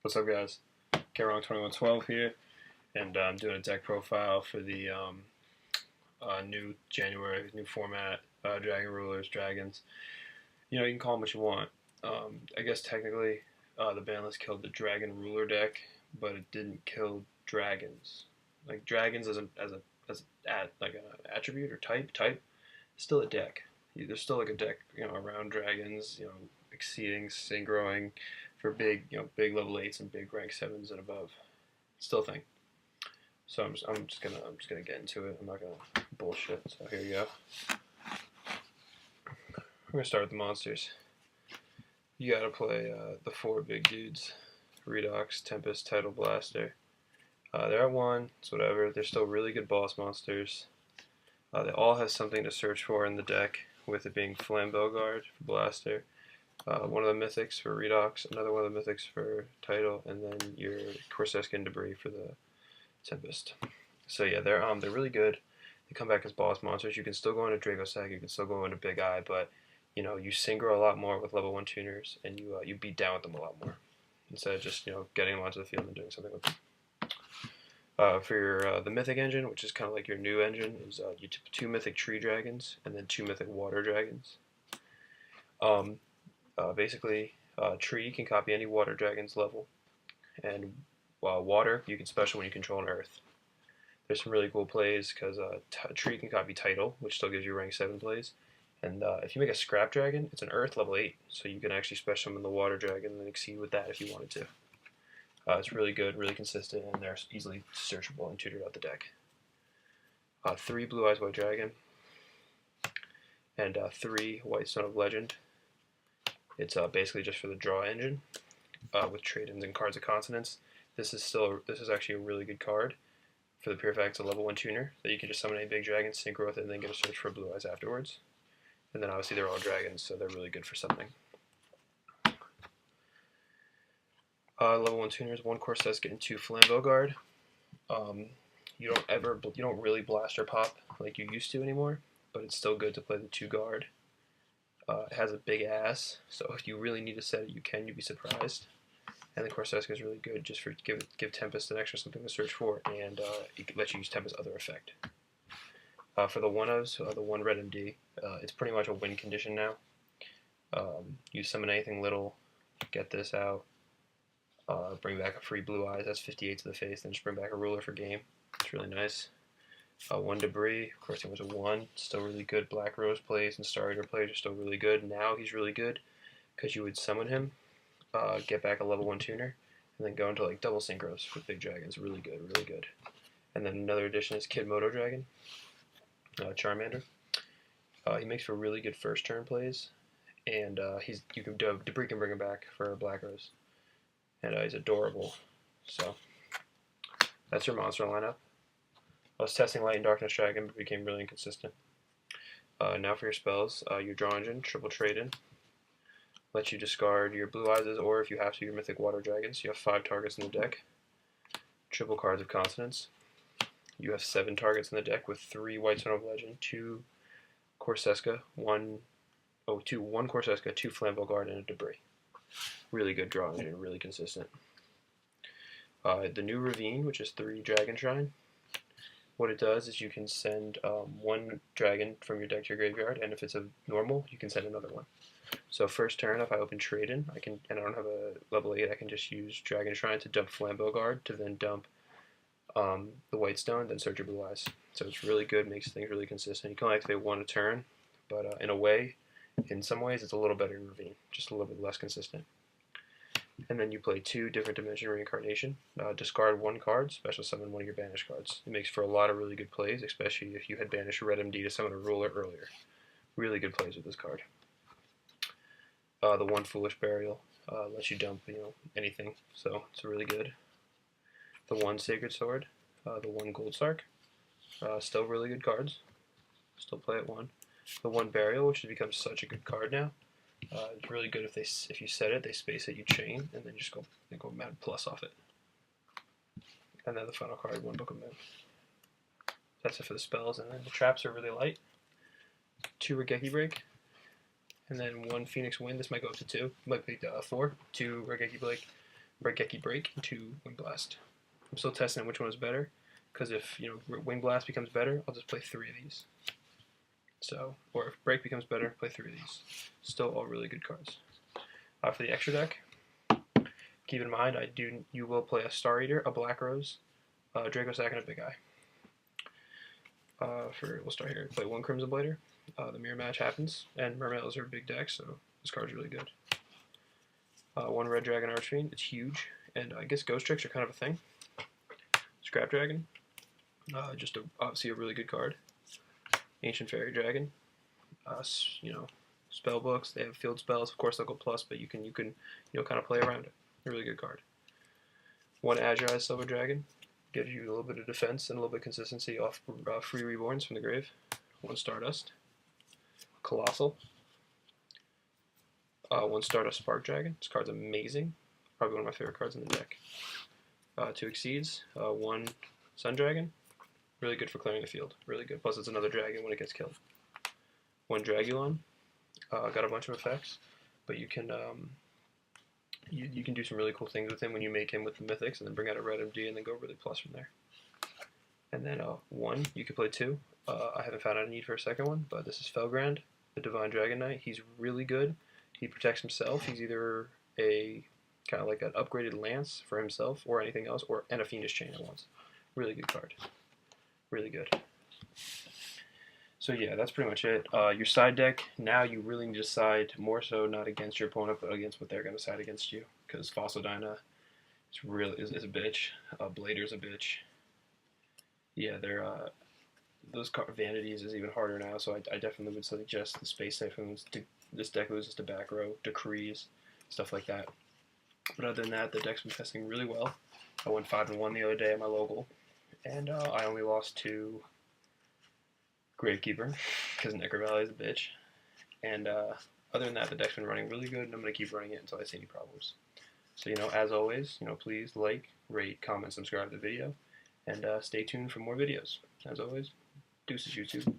What's up, guys? Wrong2112 here, and I'm doing a deck profile for the new January, new format, Dragon Rulers, Dragons. You know, you can call them what you want. I guess technically, the ban list killed the Dragon Ruler deck, but it didn't kill dragons. Like dragons like an attribute or type, still a deck. There's still like a deck, around dragons, exceeding, growing for big, big level 8s and big rank 7s and above. Still a thing. So I'm just gonna get into it. I'm not gonna bullshit. So here you go. We're gonna start with the monsters. You gotta play the 4 big dudes: Redox, Tempest, Tidal Blaster. They're at 1. It's whatever. They're still really good boss monsters. They all have something to search for in the deck, with it being Flambeau Guard for Blaster, one of the mythics for Redox, another one of the mythics for Tidal, and then your Korseskin Debris for the Tempest. So yeah, they're really good. They come back as boss monsters. You can still go into Dracossack, you can still go into Big Eye, but you synchro a lot more with level 1 tuners, and you beat down with them a lot more instead of just getting them onto the field and doing something with them. For your the Mythic engine, which is kind of like your new engine, is you 2 Mythic Tree Dragons and then 2 Mythic Water Dragons. Basically, Tree can copy any Water Dragon's level, and Water you can special when you control an Earth. There's some really cool plays because Tree can copy Tidal, which still gives you rank 7 plays, and if you make a Scrap Dragon, it's an Earth level 8, so you can actually special summon the Water Dragon and then exceed with that if you wanted to. It's really good, really consistent, and they're easily searchable and tutored out the deck. 3 Blue Eyes White Dragon, and 3 White Stone of Legend. It's basically just for the draw engine, with trade-ins and cards of consonants. This is actually a really good card for the pure fact it's a level 1 tuner that you can just summon a big dragon, synchro with it, and then get a search for Blue Eyes afterwards. And then obviously they're all dragons, so they're really good for summoning. Level 1 tuners, 1 Korseskin and 2 Flambeau Guard. You don't really blast or pop like you used to anymore, but it's still good to play the 2 guard. It has a big ass, so if you really need to set it, you'd be surprised. And the Korseskin is really good just for give Tempest an extra something to search for, and it lets you use Tempest's other effect. For the 1-ofs, the 1 red MD, it's pretty much a win condition now. You summon anything little, get this out, bring back a free Blue Eyes, that's 58 to the face, then just bring back a ruler for game. It's really nice. 1 Debris, of course he was a 1, still really good. Black Rose plays and Star Eater plays are still really good. Now he's really good because you would summon him, get back a level 1 tuner, and then go into like double synchros with big dragons. Really good, really good. And then another addition is Kid Moto Dragon, Charmander. He makes for really good first turn plays, and Debris can bring him back for Black Rose, and he's adorable. So that's your monster lineup. I was testing Light and Darkness Dragon, but became really inconsistent. Now for your spells, your draw engine, triple trade-in. Lets you discard your Blue Eyes, or if you have to, your Mythic Water Dragons. You have 5 targets in the deck. Triple cards of consonants. You have 7 targets in the deck with 3 White Stone of Legend, 2 Korseskin, 1 Korseskin, 2 Flambeau Guard, and a Debris. Really good draw engine, really consistent. The new Ravine, which is 3 Dragon Shrine. What it does is you can send 1 dragon from your deck to your graveyard, and if it's a normal, you can send another one. So first turn, if I open trade-in, and I don't have a level 8, I can just use Dragon Shrine to dump Flambeau Guard, to then dump the White Stone, then search your Blue Eyes. So it's really good, makes things really consistent. You can only activate 1 a turn, but in some ways, it's a little better than Ravine, just a little bit less consistent. And then you play 2 different dimension reincarnation. Discard 1 card, special summon 1 of your banished cards. It makes for a lot of really good plays, especially if you had banished Red MD to summon a ruler earlier. Really good plays with this card. The 1 Foolish Burial lets you dump anything, so it's really good. The 1 Sacred Sword, the 1 Gold Sark, still really good cards. Still play at 1. The 1 Burial, which has become such a good card now. It's really good if you set it, they space it, you chain, and then just go mad plus off it. And then the final card, 1 Book of Moon. That's it for the spells, and then the traps are really light. 2 Regeki Break, and then 1 Phoenix Wind. This might go up to 2, might be 4. 2 Regeki Break, Raigeki Break, and 2 Wing Blast. I'm still testing which one is better, because if Wing Blast becomes better, I'll just play 3 of these. So, or if Break becomes better, play 3 of these. Still all really good cards. For the extra deck, keep in mind you will play a Star Eater, a Black Rose, Dracosack, and a Big Eye. We'll start here. Play 1 Crimson Blader. The mirror match happens, and Mermails are a big deck, so this card's really good. 1 Red Dragon Archfiend. It's huge, and I guess Ghost Tricks are kind of a thing. Scrap Dragon. Obviously a really good card. Ancient Fairy Dragon. Spell books. They have field spells. Of course, they'll go plus, but you can kind of play around it. A really good card. 1 Azure Eyes Silver Dragon. Gives you a little bit of defense and a little bit of consistency off free reborns from the grave. 1 Stardust. Colossal. 1 Stardust Spark Dragon. This card's amazing. Probably one of my favorite cards in the deck. 2 Exceeds. 1 Sun Dragon. Really good for clearing the field. Really good. Plus, it's another dragon when it gets killed. 1 Dragulon. Got a bunch of effects, but you can you can do some really cool things with him when you make him with the mythics, and then bring out a red MD and then go really plus from there. And then 1, you can play 2. I haven't found a need for a second one, but this is Felgrand, the Divine Dragon Knight. He's really good. He protects himself. He's either a kind of like an upgraded lance for himself or anything else, and a Fiendish Chain at once. Really good card. Really good. So yeah, that's pretty much it. Your side deck, now you really need to side more so not against your opponent, but against what they're going to side against you. Because Fossil Dyna is a bitch. Blader's a bitch. Yeah, those Vanities is even harder now, so I definitely would suggest the Space Typhoons. This deck loses to back row, Decrees, stuff like that. But other than that, the deck's been testing really well. I went 5-1 the other day at my local, and I only lost to Gravekeeper, because Necro Valley is a bitch. And other than that, the deck's been running really good, and I'm going to keep running it until I see any problems. So, as always, please like, rate, comment, subscribe to the video, and stay tuned for more videos. As always, deuces YouTube.